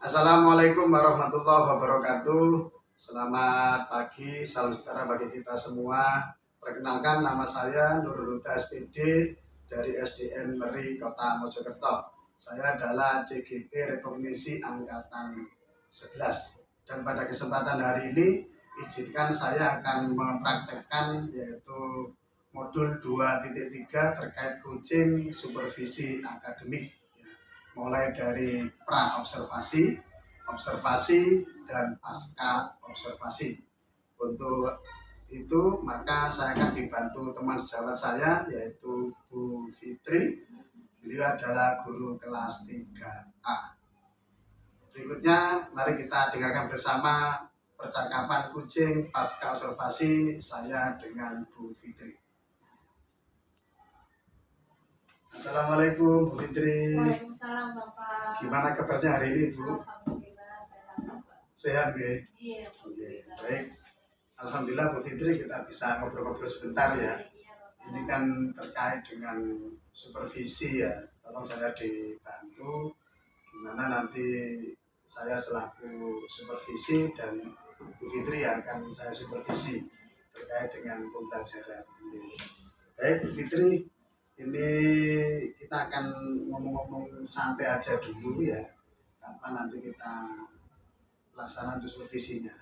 Assalamualaikum warahmatullahi wabarakatuh. Selamat pagi, salam sejahtera bagi kita semua. Perkenalkan, nama saya Nurul Huda SPD dari SDN Meri Kota Mojokerto. Saya adalah CGP Rekognisi Angkatan 11. Dan pada kesempatan hari ini, izinkan saya akan mempraktekkan yaitu modul 2.3 terkait coaching supervisi akademik, mulai dari pra observasi, observasi, dan pasca observasi. Untuk itu maka saya akan dibantu teman sejawat saya yaitu Bu Fitri. Beliau adalah guru kelas 3A. Berikutnya mari kita dengarkan bersama percakapan kucing pasca observasi saya dengan Bu Fitri. Assalamualaikum Bu Fitri. Waalaikumsalam Bapak. Gimana kabarnya hari ini Bu? Alhamdulillah sehat Bapak. Sehat Bu? Iya. Baik. Alhamdulillah Bu Fitri kita bisa ngobrol-ngobrol sebentar ya. Ini kan terkait dengan supervisi ya. Tolong saya dibantu gimana nanti saya selaku supervisi dan Bu Fitri yang akan saya supervisi terkait dengan pembelajaran ini. Baik Bu Fitri, ini kita akan ngomong-ngomong santai aja dulu ya. Kapan nanti kita pelaksanaan untuk supervisinya?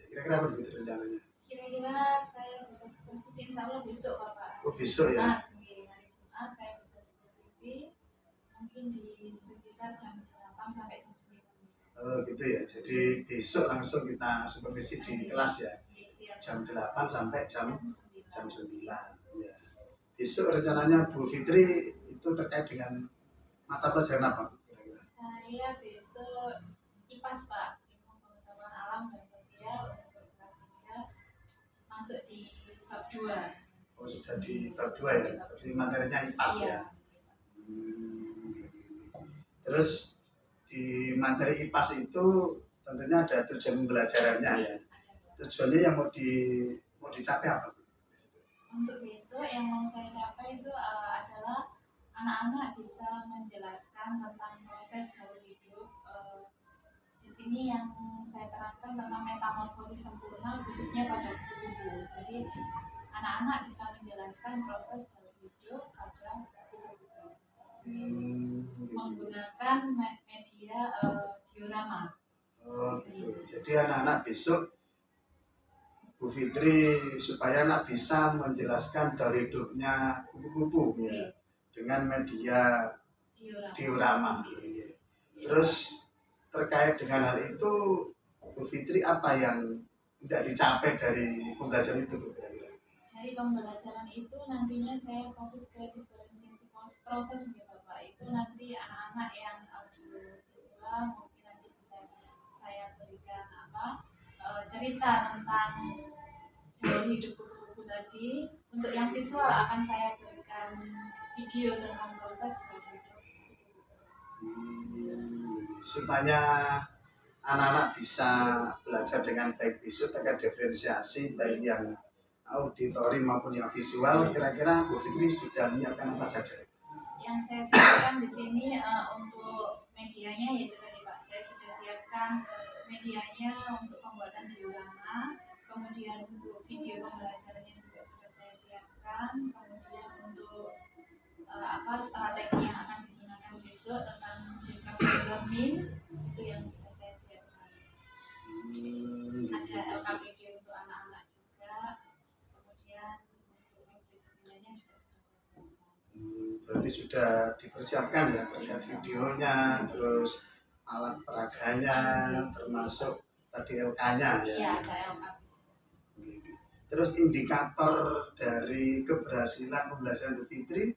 Ya, kira-kira apa begitu rencananya? Kira-kira saya bisa supervisi insya Allah besok Bapak. Oh besok ya? Hari Jumat saya bisa supervisi mungkin di sekitar jam 8 sampai jam 9. Oh gitu ya, jadi besok langsung kita supervisi di kelas ya? Jam 8 sampai jam 9 ya. Besok rencananya Bu Fitri itu terkait dengan mata pelajaran apa? Saya besok IPAS Pak, Ilmu Pengetahuan Alam dan Sosial untuk kelas 3 masuk di bab 2. Oh sudah di bab 2 ya, berarti materinya IPAS ya. Terus di materi IPAS itu tentunya ada tujuan pembelajarannya ya. Tujuannya yang mau dicapai apa? Untuk besok yang mau saya capai itu adalah anak-anak bisa menjelaskan tentang proses gaul hidup. Di sini yang saya terangkan tentang metamorfosis sempurna khususnya pada kupu-kupu. Jadi anak-anak bisa menjelaskan proses gaul hidup pada kupu-kupu menggunakan media diorama. Oh gitu. Jadi anak-anak besok Bu Fitri supaya anak bisa menjelaskan dari hidupnya kupu-kupu ya dengan media diorama. Terus terkait dengan hal itu Bu Fitri apa yang tidak dicapai dari pembelajaran itu Bu? Dari pembelajaran itu nantinya saya fokus ke diferensiasi proses gitu Pak. Itu nanti anak-anak yang audiovisual mungkin nanti bisa saya berikan cerita tentang gaul hidup kupu-kupu tadi. Untuk yang visual akan saya berikan video tentang proses gaul hidup supaya anak-anak bisa belajar dengan baik besok terkait diferensiasi baik yang auditori maupun yang visual. Kira-kira Bu Fitri sudah menyiapkan apa saja? Yang saya siapkan di sini untuk medianya yaitu tadi Pak, saya sudah siapkan medianya untuk pembuatan diorama, kemudian untuk video pembelajarannya juga sudah saya siapkan, kemudian untuk strategi yang akan digunakan besok tentang discovery learning itu yang sudah saya siapkan. Ada LKPD untuk anak-anak juga, kemudian untuk videonya juga sudah saya siapkan. Berarti sudah dipersiapkan ya terkait videonya, terus alat peraganya, termasuk tadi LK-nya ya. Iya, ada LK. Terus indikator dari keberhasilan pembelajaran Bu Fitri,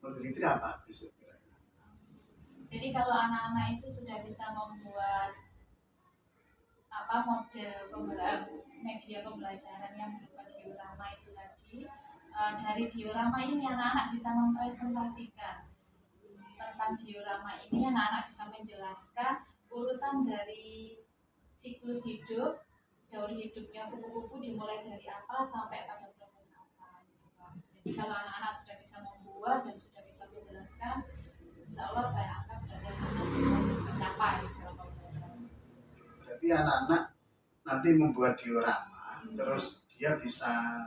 menurut Fitri apa besok? Jadi kalau anak-anak itu sudah bisa membuat model media pembelajaran yang berupa diorama itu tadi, dari diorama ini anak-anak bisa mempresentasikan tentang diorama ini, anak-anak bisa menjelaskan urutan dari siklus hidup, gaul hidupnya kupu-kupu dimulai dari apa sampai pada proses apa gitu Pak. Jadi kalau anak-anak sudah bisa membuat dan sudah bisa menjelaskan, insya Allah saya anggap berarti anak sudah mencapai dalam pembelajaran. anak-anak nanti membuat diorama, terus dia bisa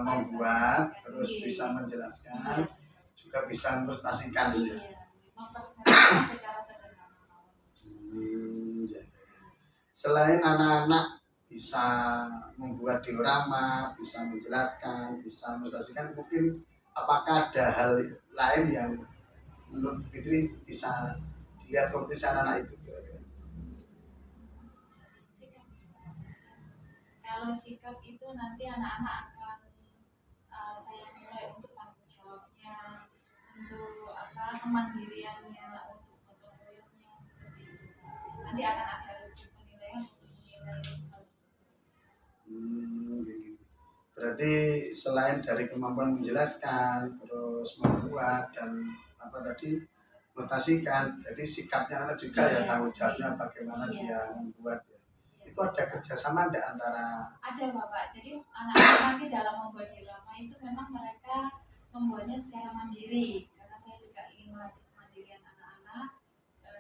membuat, terus bisa menjelaskan, juga bisa mempresentasikan ya. Mempresentasikan secara sederhana. Ya. Selain anak-anak bisa membuat diorama, bisa menjelaskan, bisa mempresentasikan, mungkin apakah ada hal lain yang menurut Fitri bisa dilihat kompetisi anak-anak itu kira-kira? Kalau sikap itu nanti anak-anak akan saya nilai untuk tanggung jawabnya, untuk kemandiriannya, untuk gotong royongnya seperti itu. Nanti akan ada rujuk penilaian untuk menilai hal tersebut. Gitu. Berarti selain dari kemampuan menjelaskan, terus membuat dan apa tadi mutasikan, jadi sikapnya anak juga ya, tanggung jawabnya bagaimana dia membuat ya. Itu ada kerjasama ada antara? Ada Bapak, jadi anak-anak nanti dalam membuat diorama itu memang mereka membuatnya secara mandiri, karena saya juga ingin melatih kemandirian anak-anak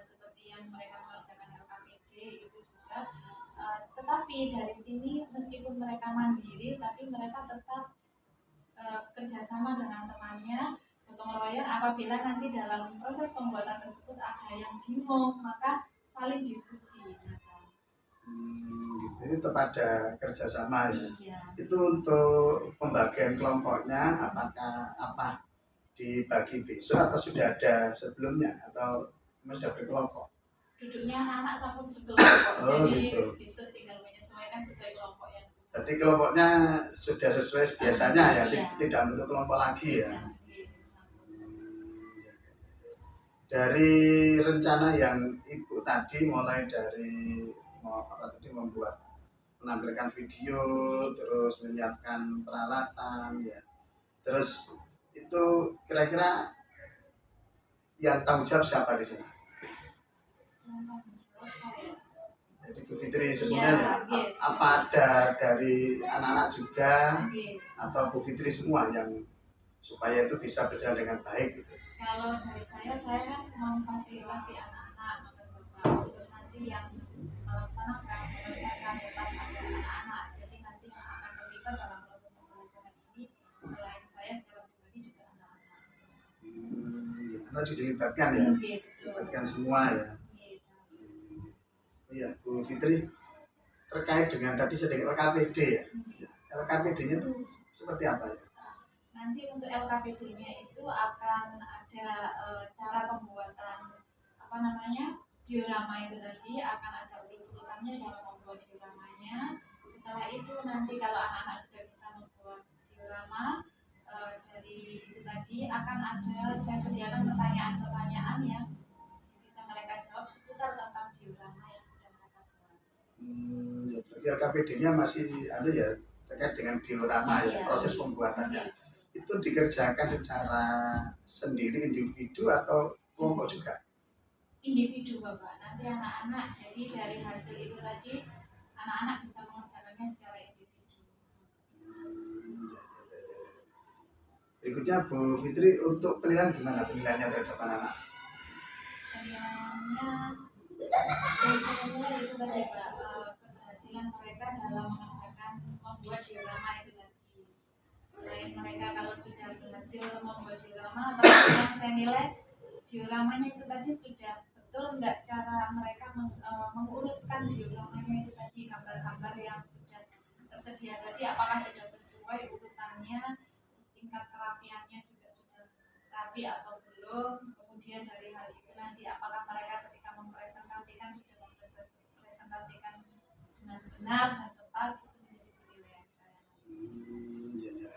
seperti yang mereka mengerjakan LKPD itu juga. Tetapi dari sini meskipun mereka mandiri, tapi mereka tetap kerjasama dengan temannya, gotong royong. Apabila nanti dalam proses pembuatan tersebut ada yang bingung, maka saling diskusi. Ini tetap ada kerjasama ya. Iya. Itu untuk pembagian kelompoknya apa dibagi besok atau sudah ada sebelumnya atau sudah berkelompok? Duduknya anak-anak sama berkelompok. Oh, jadi gitu. besok tinggal menyesuaikan sesuai kelompok yang sudah. Berarti kelompoknya sudah sesuai biasanya ya, Iya. Tidak bentuk kelompok lagi ya. Iya. Dari rencana yang Ibu tadi mulai dari membuat menampilkan video, terus menyiapkan peralatan ya, terus itu kira-kira yang tanggung jawab siapa di sini? Jadi Bu Fitri sebenarnya apa ada dari anak-anak juga atau Bu Fitri semua yang supaya itu bisa berjalan dengan baik gitu? Kalau dari saya kan memfasilitasi anak-anak untuk nanti yang melaksanakan mengerjakan tetap ada anak-anak. Jadi nanti yang akan terlibat dalam proses pembelajaran ini selain saya secara pribadi juga anak-anak. Anak juga dilibatkan ya, dilibatkan semua ya. Iya Bu Fitri, terkait dengan tadi sedang LKPD ya. LKPD-nya itu seperti apa ya? Nanti untuk LKPD-nya itu akan ada cara pembuatan diorama itu tadi, akan ada urut-urutannya cara membuat dioramanya. Setelah itu nanti kalau anak-anak sudah bisa membuat diorama dari itu tadi, akan ada saya sediakan pertanyaan-pertanyaan yang bisa mereka jawab seputar tentang diorama yang sudah mereka buat. Ya, berarti LKPD-nya masih ya terkait dengan diorama ya, proses pembuatannya. Itu dikerjakan secara sendiri individu atau kelompok juga? Individu Bapak, nanti anak-anak jadi dari hasil itu tadi anak-anak bisa mengerjakannya secara individu. Berikutnya Bu Fitri, untuk penilaian gimana penilaiannya terhadap anak-anak? Penilaiannya dari saya itu tadi Pak, keberhasilan mereka dalam mengerjakan membuat diorama itu tadi. Selain mereka kalau sudah berhasil membuat diorama, atau yang saya nilai dioramanya itu tadi sudah betul enggak cara mereka mengurutkan dioramanya itu tadi, gambar-gambar yang sudah tersedia tadi apakah sudah sesuai urutannya, terus tingkat kerapiannya juga sudah rapi atau belum. Kemudian dari hal itu nanti apakah mereka ketika mempresentasikan sudah mempresentasikan dengan benar dan tepat, itu menjadi penilaian saya.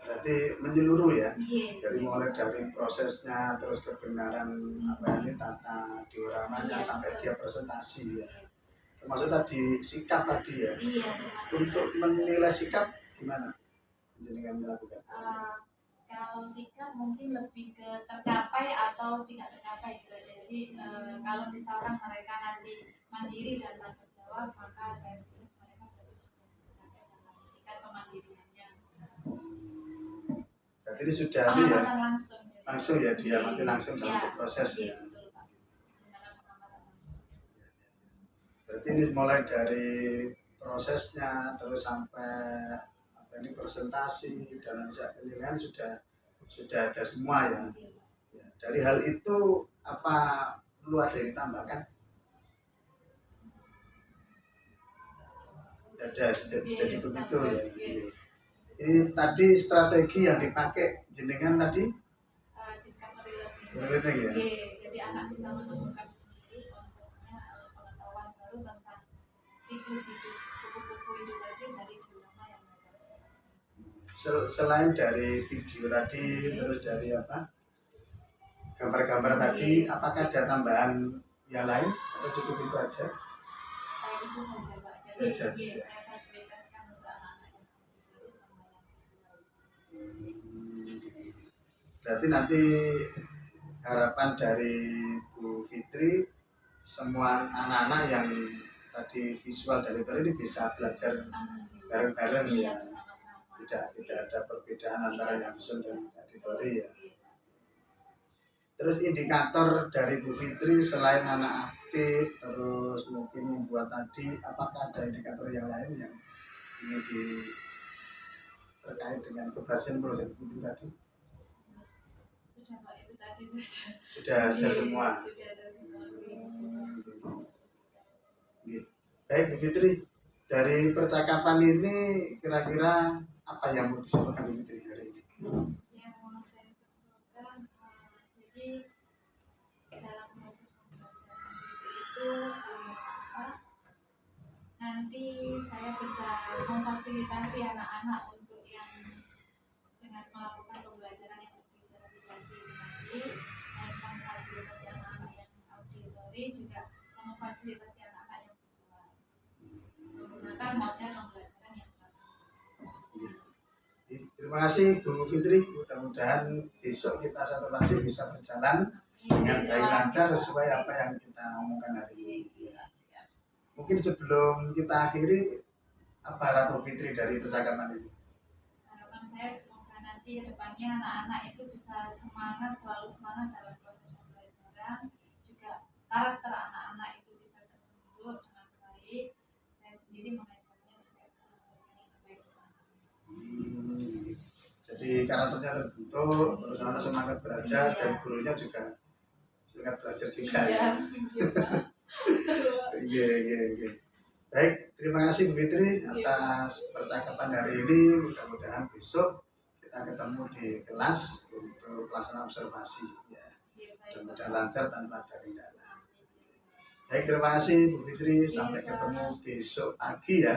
Berarti menyeluruh ya, dari mulai dari prosesnya, terus kebenaran tata dioramanya sampai dia presentasi ya. Termasuk tadi sikap tadi ya. Untuk menilai sikap gimana dengan melakukan? Kalau sikap mungkin lebih ke tercapai atau tidak tercapai gitu aja. Jadi kalau misalkan mereka nanti mandiri dan tanggung jawab, maka saya tulis mereka berarti sudah tercapai dalam tingkat kemandiriannya. Berarti ini sudah langsung ya, dia nanti langsung dalam proses ya. Berarti ini mulai dari prosesnya terus sampai apa ini presentasi dan nanti saat penilaian sudah ada semua ya. Ya, dari hal itu apa perlu ada yang ditambahkan? Sudah cukup itu ya. Ini tadi strategi yang dipakai jenengan tadi Discovery learning ya. Jadi anak bisa menemukan sendiri konsepnya, pengetahuan baru tentang siklus hidup kupu-kupu itu tadi dari diorama yang mereka. Selain dari video tadi, terus dari apa gambar-gambar tadi, apakah ada tambahan yang lain atau cukup itu aja? Kayak itu saja Pak. Itu Jadi aja. saya fasilitasikan untuk anak-anak yang autistik sama yang visual. Berarti nanti harapan dari Bu Fitri semua anak-anak yang tadi visual dan literary ini bisa belajar bareng-bareng ya. Tidak ada perbedaan antara yang visual dan literary ya. Terus indikator dari Bu Fitri selain anak aktif, terus mungkin membuat tadi, apakah ada indikator yang lain yang ingin terkait dengan keberhasilan proses Bu Fitri tadi? Sudah Pak, itu tadi saja. Sudah ada semua. Sudah ada semua. Baik Bu Fitri, dari percakapan ini kira-kira apa yang mau disampaikan Bu Fitri hari ini? Yang mau saya sampaikan, jadi dalam proses pembelajaran itu nanti saya bisa memfasilitasi anak-anak untuk yang dengan melakukan pembelajaran yang berdifferensiasi tadi. Saya bisa memfasilitasi anak-anak yang auditory, juga bisa memfasilitasi anak-anak yang visual menggunakan model pembelajaran yang Terima kasih Bu Fitri, mudah-mudahan besok kita satu lagi bisa berjalan dengan baik lancar sesuai apa yang kita omongkan hari ini. Ya. Mungkin sebelum kita akhiri, apa harapan Bu Fitri dari percakapan ini? Harapan saya semoga nanti depannya anak-anak itu bisa semangat, selalu semangat dalam proses pembelajaran, juga karakter anak-anak itu bisa terbentuk dengan baik. Saya sendiri mengajarnya juga bisa memberikan yang terbaik untuk anak-anak. Jadi karakternya terbentuk, terus anak semangat belajar dan gurunya juga semangat belajar juga. Iya. Baik, terima kasih Bu Fitri atas percakapan hari ini. Mudah-mudahan besok kita ketemu di kelas untuk pelaksanaan observasi. Ya, mudah-mudahan lancar tanpa ada kendala. Baik, terima kasih Bu Fitri. Sampai ketemu besok pagi ya.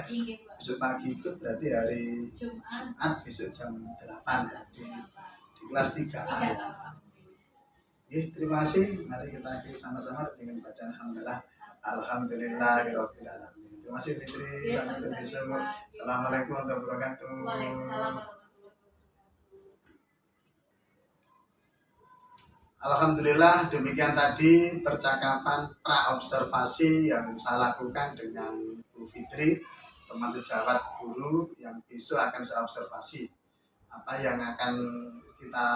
Besok pagi itu berarti hari Jumat besok jam 8 ya di kelas 3A ya. Terima kasih. Mari kita akhiri sama-sama dengan bacaan alhamdulillah. Alhamdulillahirabbil alamin. Terima kasih Fitri. Sampai besok. Assalamualaikum warahmatullahi wabarakatuh. Waalaikumsalam warahmatullahi wabarakatuh. Alhamdulillah, demikian tadi percakapan pra-observasi yang saya lakukan dengan Bu Fitri, teman sejawat guru yang besok akan saya observasi. Apa yang akan kita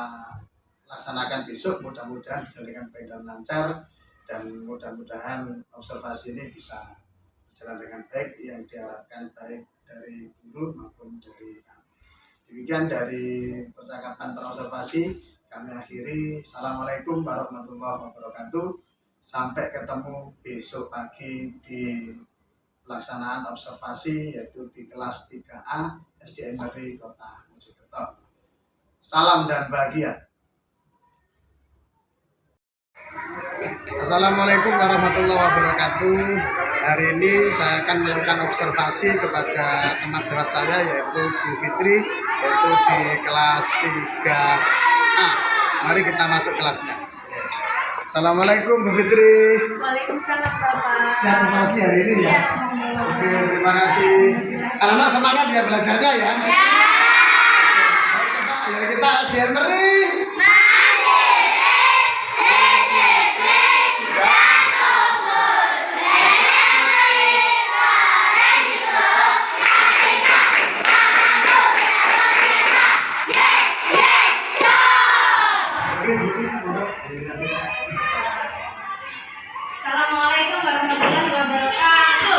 laksanakan besok mudah-mudahan berjalan dengan baik dan lancar, dan mudah-mudahan observasi ini bisa berjalan dengan baik yang diharapkan baik dari guru maupun dari kami. Demikian dari percakapan pra-observasi kami akhiri. Assalamualaikum warahmatullahi wabarakatuh. Sampai ketemu besok pagi di pelaksanaan observasi yaitu di kelas 3A SDN Negeri Kota Mojokerto. Salam dan bahagia. Assalamualaikum warahmatullahi wabarakatuh. Hari ini saya akan melakukan observasi kepada teman sejawat saya yaitu Bu Fitri, yaitu di kelas 3A. Mari kita masuk kelasnya. Assalamualaikum Bu Fitri. Waalaikumsalam Bapak. Siap observasi hari ini ya? Oke, terima kasih. Anak-anak semangat ya belajarnya ya? Ya. Coba ayo kita SDN Meri. Assalamualaikum warahmatullahi wabarakatuh.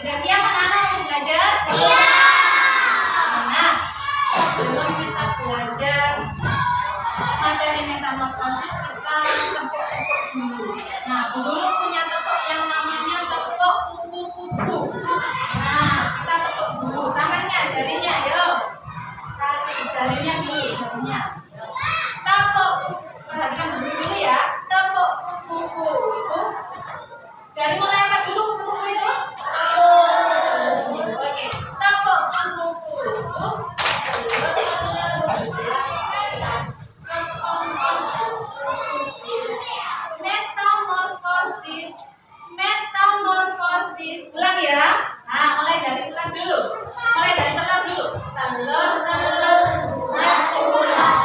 Sudah siap anak-anak untuk belajar? Siap. Nah, sebelum kita belajar materi metamorfosis, kita tepuk-tepuk dulu. Nah, dulu punya tepuk yang namanya tepuk kupu-kupu. Nah, kita tepuk dulu. Tangannya, jarinya, yuk. Kasih jarinya dulu, jarinya. Tepuk, perhatikan dulu ya. Tepuk kupu-kupu. Dari mulai apa dulu kupu-kupu itu? Oke, tepuk kupu-kupu. Metamorfosis, metamorfosis. Ulang ya. Nah, mulai dari ulang dulu. Mulai dari telur dulu. Telur, telur, ulat, ulat.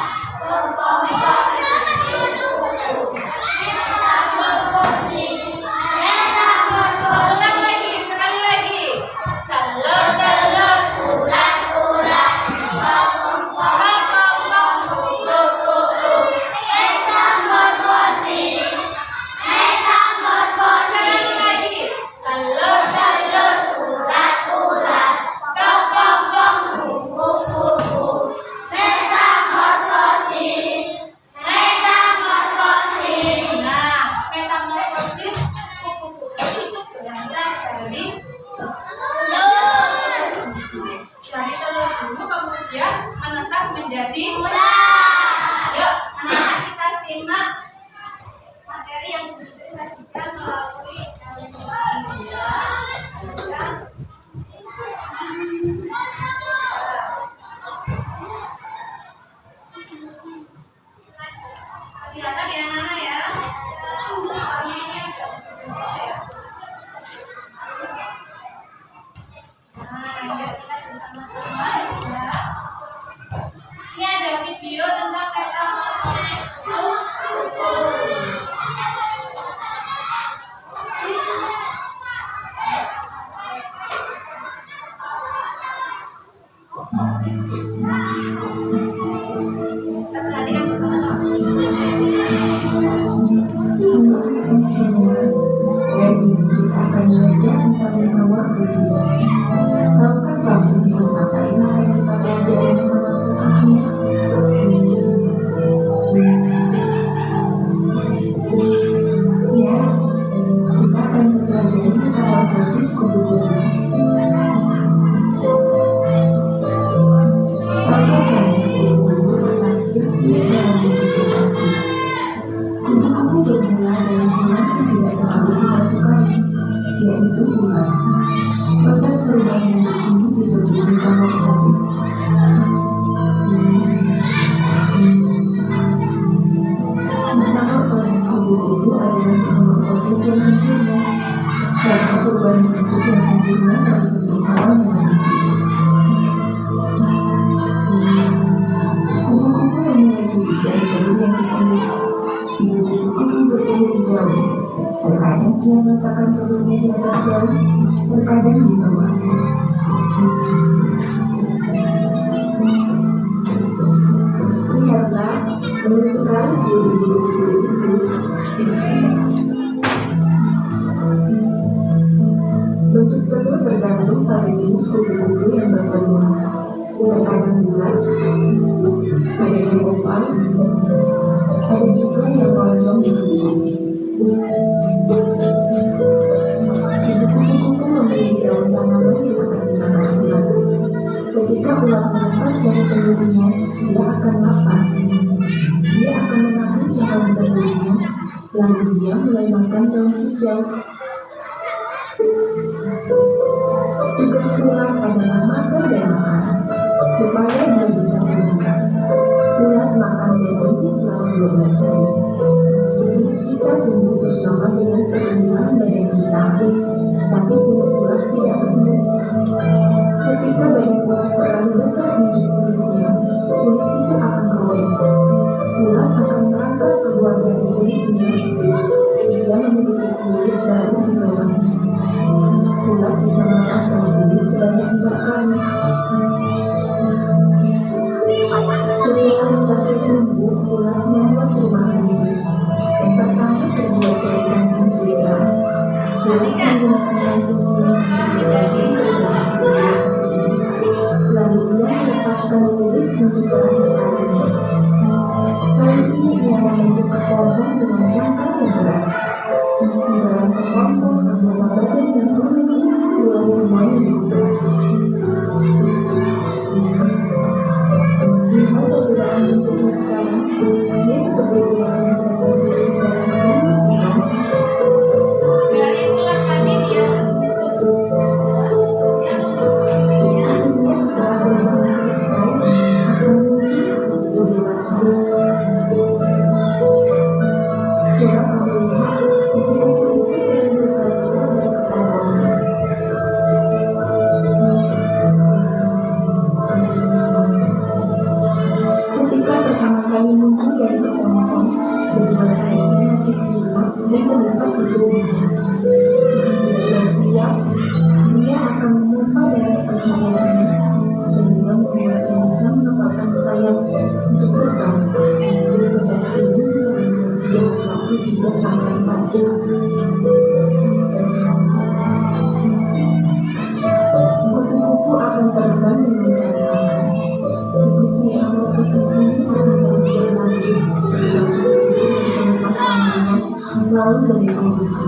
Metamorfosis, metamorfosis. Ulang lagi, sekali lagi. Telur, telur, ulat, ulat. Metamorfosis, metamorfosis. Sekali lagi. Telur, telur, ulat, ulat. Kepompong, kupu-kupu. Metamorfosis, metamorfosis. Nah, metamorfosis kupu-kupu itu berasal dari telur dulu, kemudian menetas menjadi ulat. Yuk, anak-anak kita simak materi yang disajikan melalui media. Kelihatan ya anak-anak ya? Nah, yuk kita bersama-sama ya. Ini ada video tentang metamorfosis kupu-kupu. Kita perhatikan bersama-sama. Untuk anak-anak semua, hari ini kita akan belajar tentang metamorfosis. Tahukah kamu ikut apa yang akan kita pelajari metamorfosisnya? Ya, kita akan mempelajari metamorfosis kupu-kupu. Tahukah kamu kupu-kupu terlahir tidak dalam bentuk terjadi? Kupu-kupu bermula dari hewan yang tidak terlalu kita sukai, yaitu ular. Proses perubahan bentuk ini disebut metamorfosis. Metamorfosis kupu-kupu adalah metamorfosis yang sempurna, karena perubahan bentuk yang sempurna dari bentuk awal hewan itu. Kupu-kupu memulai hidup dari telur yang kecil. Ibu kupu-kupu bertelur di daun. Terkadang dia meletakkan telurnya di atas daun, terkadang di bawah. Lihatlah, banyak sekali bulu kupu-kupu itu. Bentuk telur tergantung pada jenis kupu-kupu yang bertelur. Terkadang bulat, ada yang oval, ada juga yang lonjong di ujung. Ibu kupu-kupu memilih daun tanaman yang akan dimakan ular. Ketika ular menetas dari telurnya, dia akan lapar. Dia akan memakan cakaran telurnya, lalu dia mulai makan daun hijau. Tugas ular adalah makan dan makan, supaya dia bisa tumbuh. Ular makan daging selama 12 hari. Kulit kita tumbuh bersama dengan pertumbuhan badan kita, tapi kulit ular tidak tumbuh. Ketika badan ular terlalu besar untuk kulitnya, kulit itu akan robek. Ular akan merangkak keluar dari kulitnya. Dia memiliki kulit baru di bawahnya. Ular bisa melepaskan kulit sebanyak 4 kali. Setelah selesai tumbuh, ular membuat rumah khusus. Yang pertama terbuat dari kancing sutra. Ular menggunakan kancing ini untuk berbagi sayapnya sehingga membuatnya bisa menempatkan sayap untuk terbang. Proses ini bisa terjadi dalam waktu 3-4 jam. Kupu-kupu akan terbang dan mencari makan. Siklus metamorfosis ini akan terus berlanjut ketika kupu-kupu bertemu pasangannya lalu berevolusi.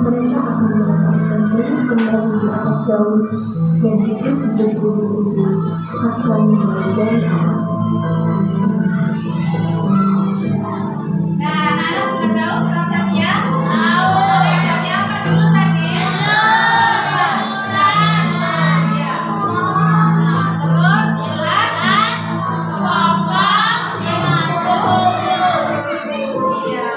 Mereka akan menetaskan telur kembali di atas daun dan siklus hidup kupu-kupu akan mulai dari awal. Nah, anak-anak sudah tahu prosesnya? Tahu. Prosesnya apa dulu tadi? Ya. Nah, terus bulat dan kelompok dengan kupu-kupu. Iya.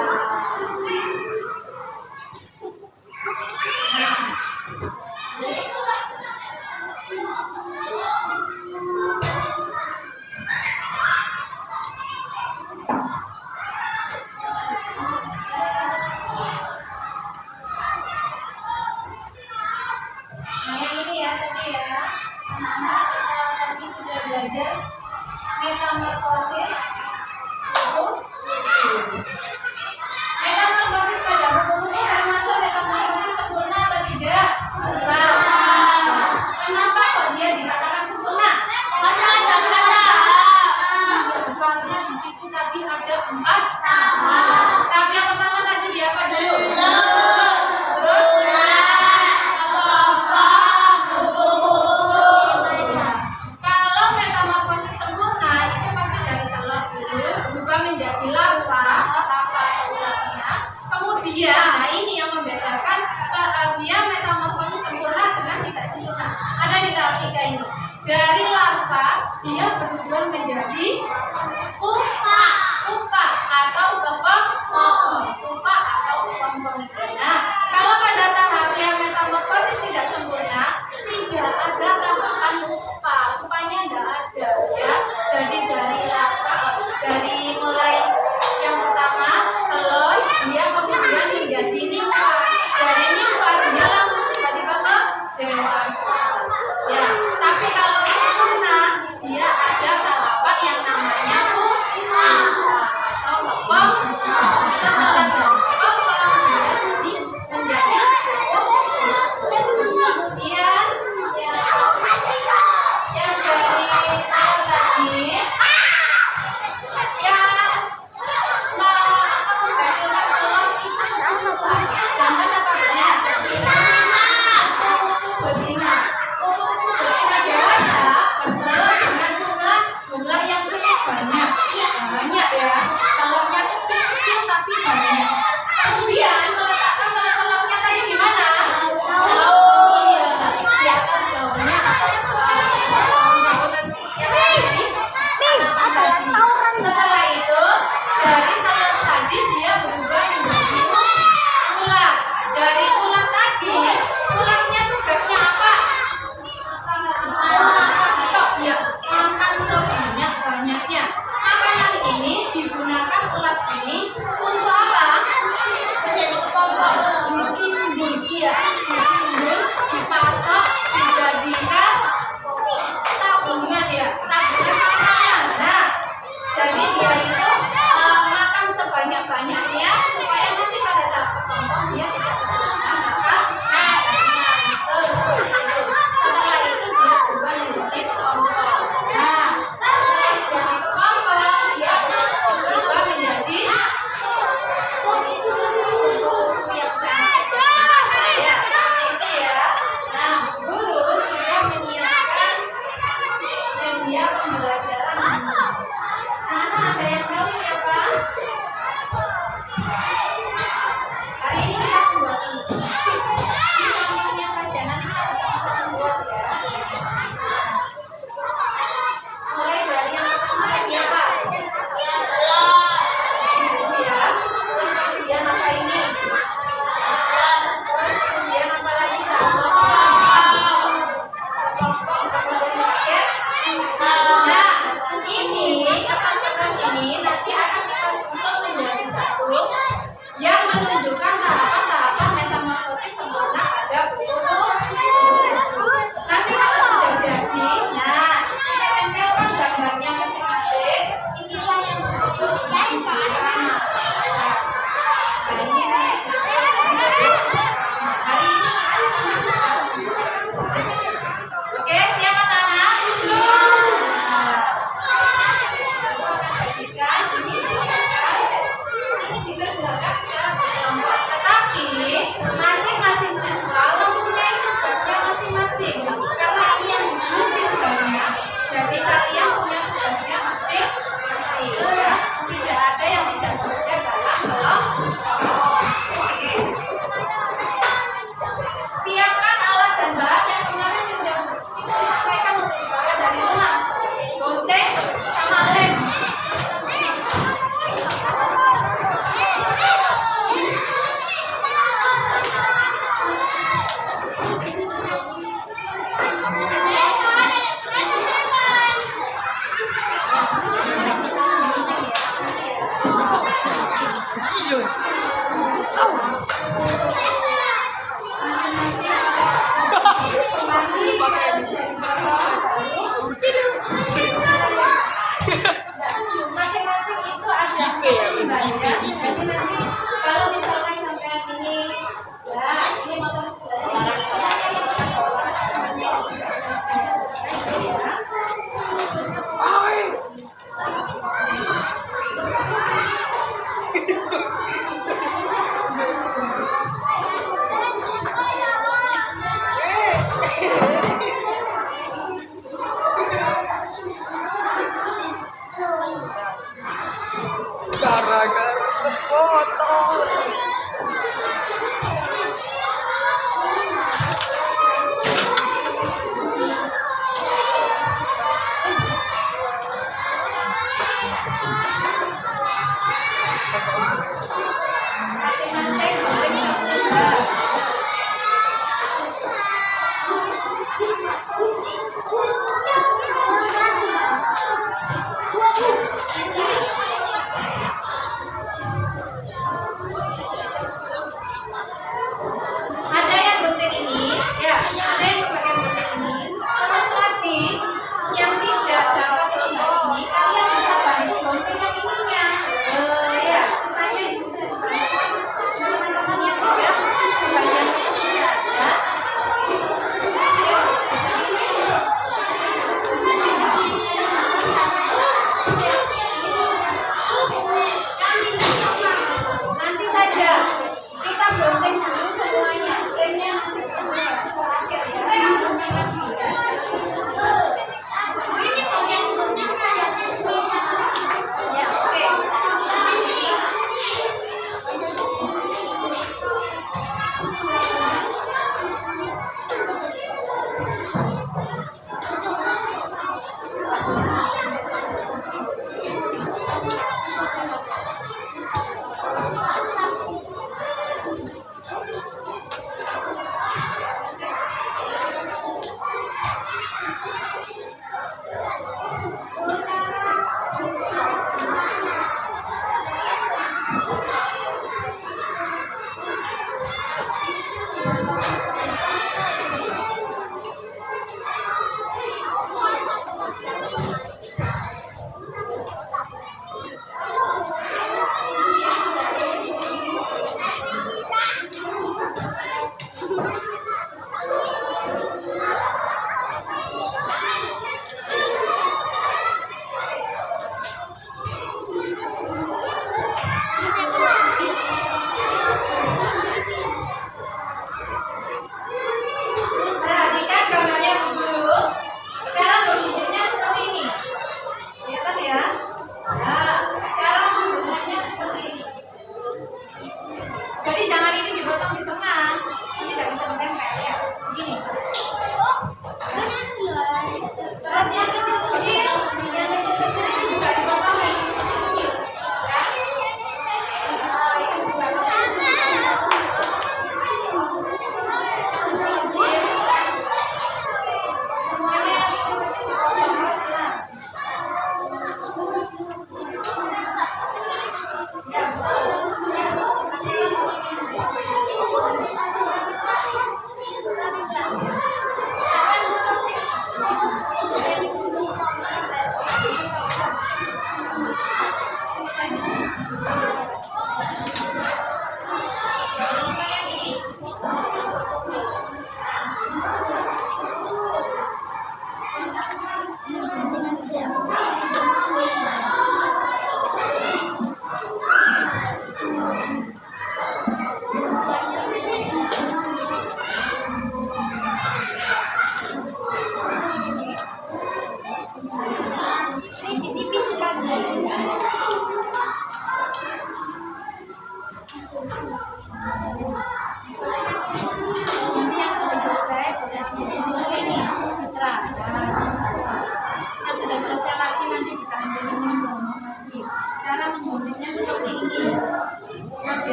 Nah, yang ini ya tadi ya. Anak-anak tadi sudah belajar metamorfosis kupu-kupu. Metamorfosis pada kupu-kupu termasuk metamorfosis sempurna atau tidak? Nah, kenapa kok dia dikatakan sempurna? Karena ada karena di situ tadi ada 4 tahap. Tahap yang pertama tadi dia apa dulu? Terus kelompok kupu-kupu. Kalau metamorfosis sempurna itu pasti dari telur dulu berubah menjadi larva atau ulatnya. Kemudian, nah ini yang membedakan dia metamorfosis sempurna dengan tidak sempurna. Ada di tahap 3 ini. Dari larva dia berubah menjadi pupa atau kepompong itu. Nah, kalau pada tahap yang metamorfosis tidak sempurna, tidak ada tahapan pupa. Pupanya tidak ada ya. Jadi dari larva, dari mulai yang pertama telur, dia kemudian menjadi nimfa. Dari nimfa dia langsung tiba-tiba ke dewasa. Ya, tapi kalau sempurna dia ada tahapan yang namanya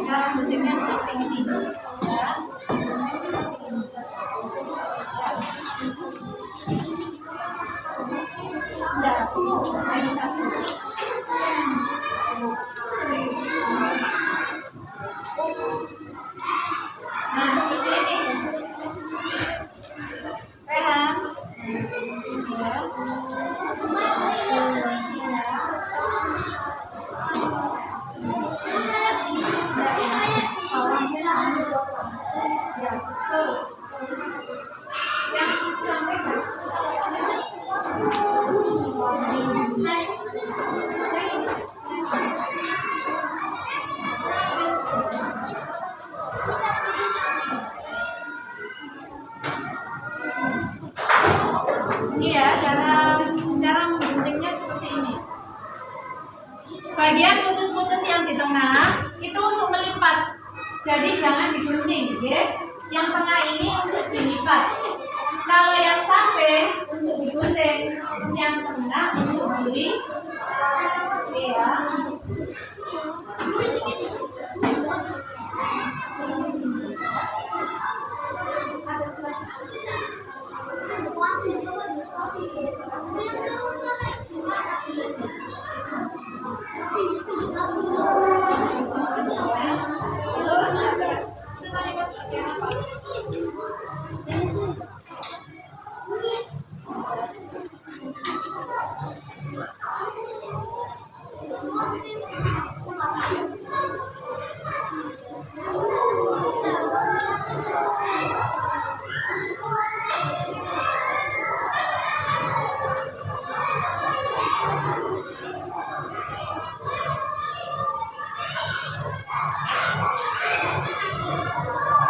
cara guntingnya seperti ini. Ya. Enggak, ini satu. Nah, seperti ini. Rehan. Ya. Ini ya cara mengguntingnya seperti ini. Bagian putus-putus yang di tengah itu untuk melipat. Jadi jangan digunting, ya. Yang tengah ini untuk dilipat. Kalau yang samping untuk digunting, yang tengah untuk dilipat, ya.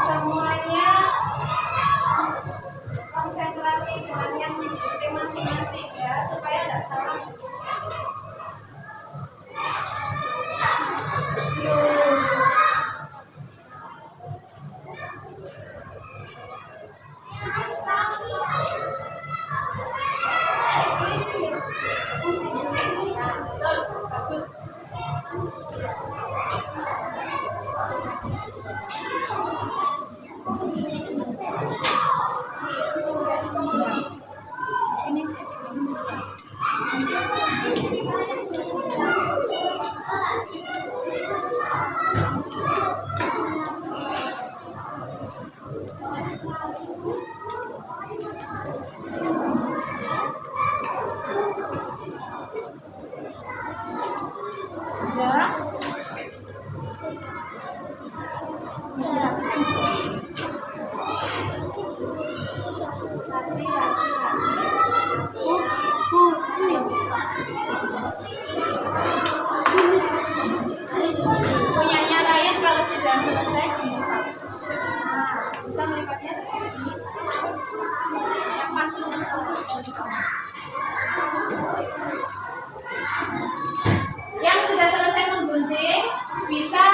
Semuanya konsentrasi dengan yang digunting masing-masing ya, supaya tidak salah. Bagus. Sudah. Punyanya Ryan kalau sudah selesai dilipat. Nah, bisa melipatnya seperti ini. Yang pas putus-putus kalau di kamu. Yang sudah selesai menggunting bisa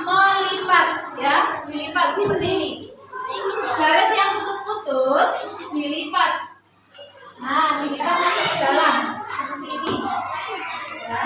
melipat ya, dilipat seperti ini. Garis yang putus-putus dilipat. Nah, dilipat masuk ke dalam seperti ini. Ya.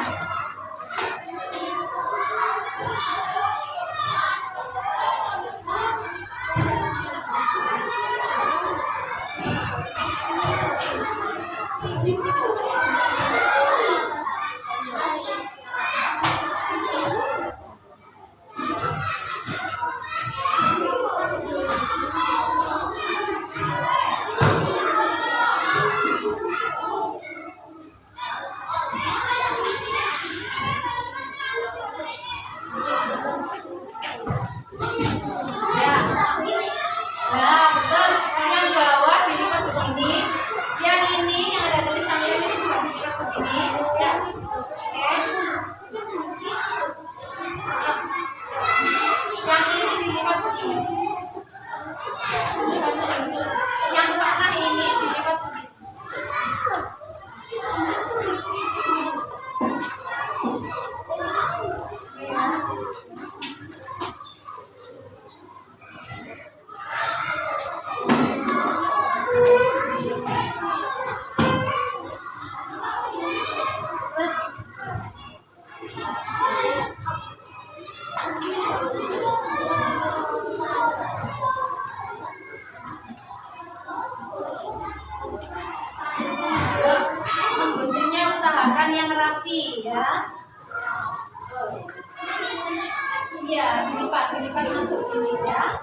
Iya, dilipat masuk ini ya.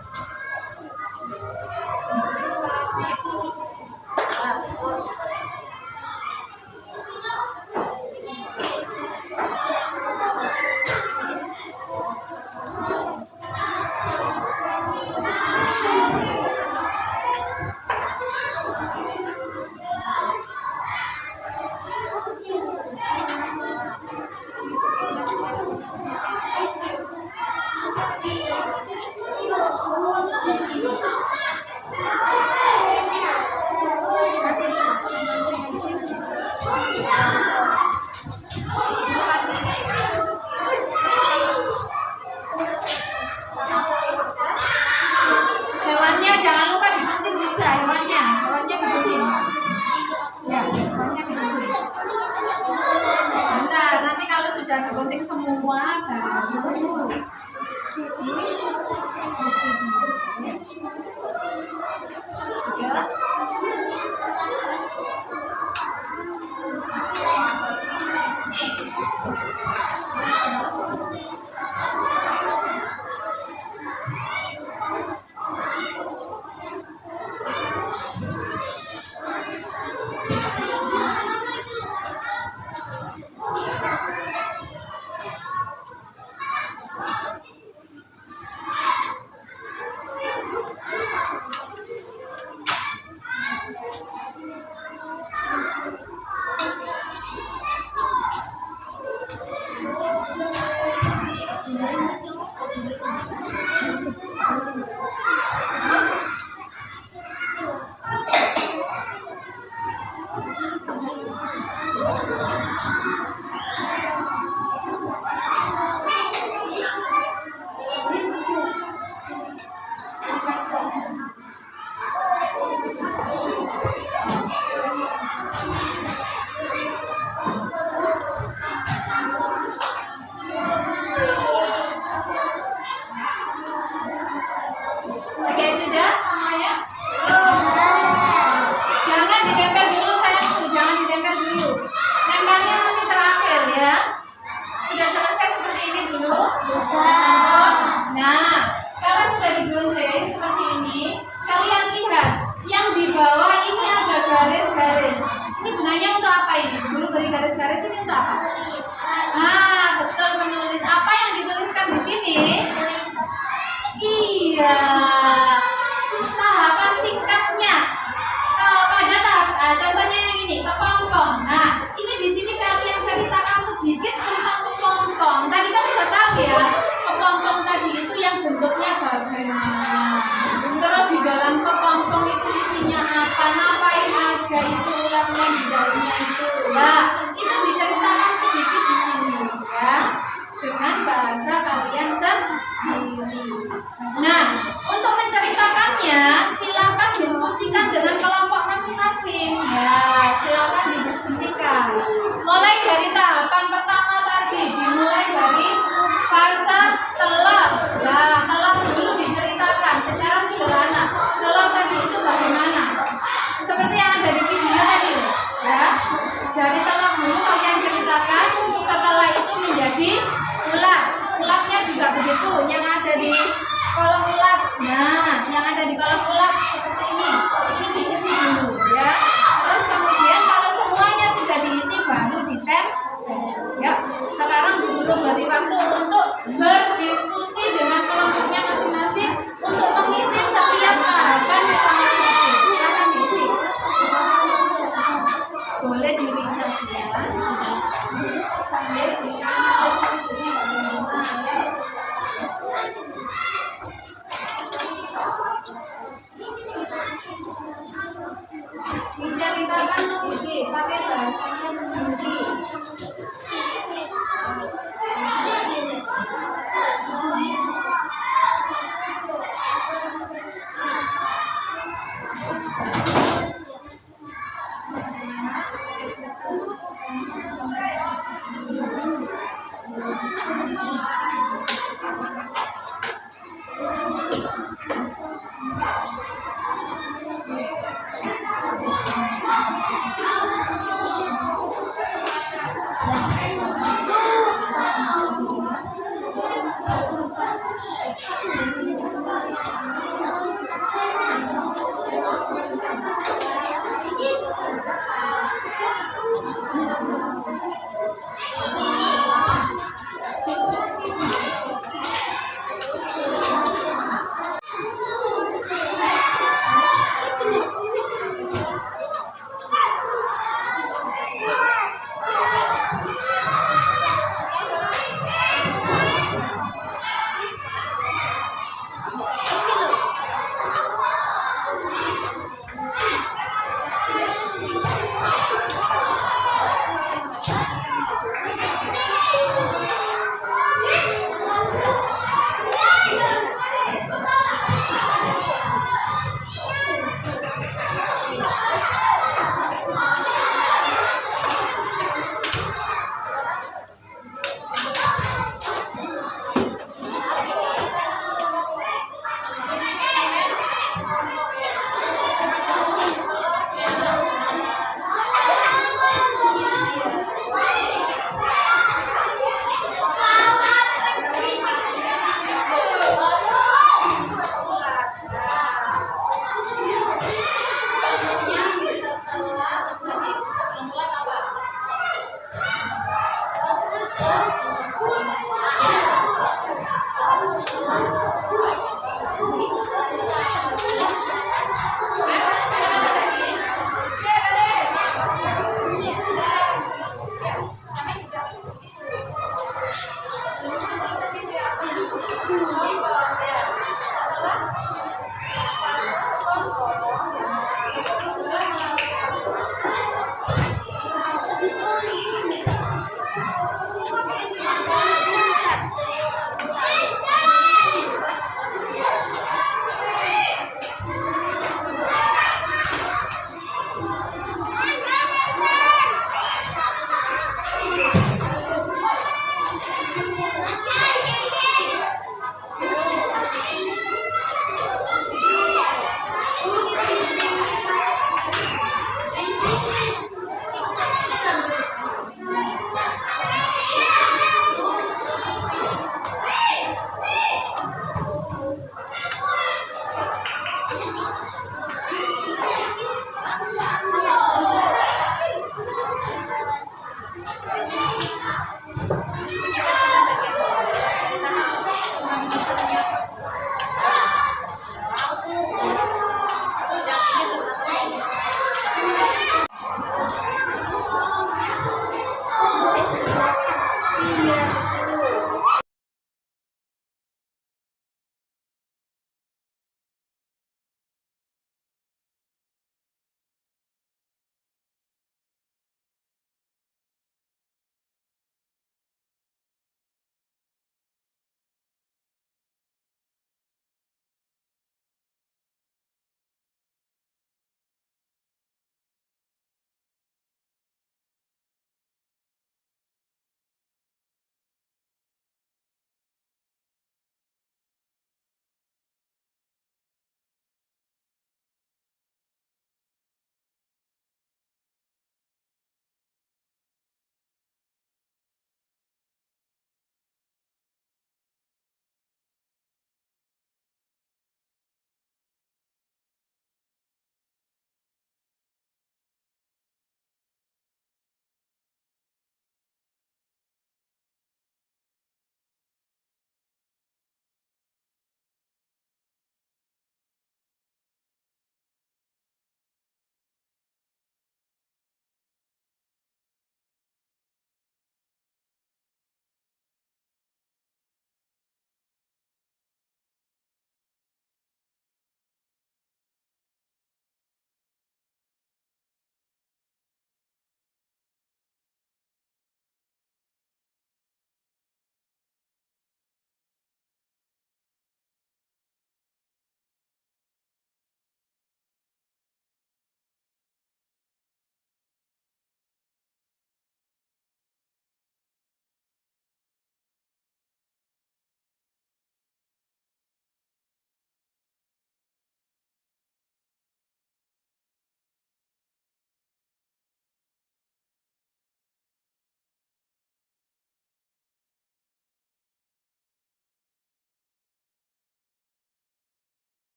Hewannya jangan lupa digunting juga, hewannya digunting. Ya, hewannya digunting. Bentar, nanti kalau sudah digunting semua baru sudah. Oke, sudah semuanya? Jangan ditempel dulu sayangku, jangan ditempel dulu. Tempelnya nanti terakhir ya. Sudah selesai seperti ini dulu. Nah, kalau sudah digunting seperti ini, kalian lihat yang di bawah ini ada garis-garis. Ini gunanya untuk apa ini? Guru beri garis-garis ini untuk apa? Nah, betul menulis. Apa yang dituliskan di sini? Iya, tahapan singkatnya. Pada tahap, contohnya yang ini, kepompong. Nah, ini di sini kalian ceritakan sedikit tentang kepompong. Tadi kan sudah tahu ya, kepompong tadi itu yang bentuknya bagaimana. Terus di dalam kepompong itu isinya apa, ngapain aja itu ulatnya di dalamnya itu. Nah, itu diceritakan sedikit di sini ya, dengan bahasa kalian sendiri.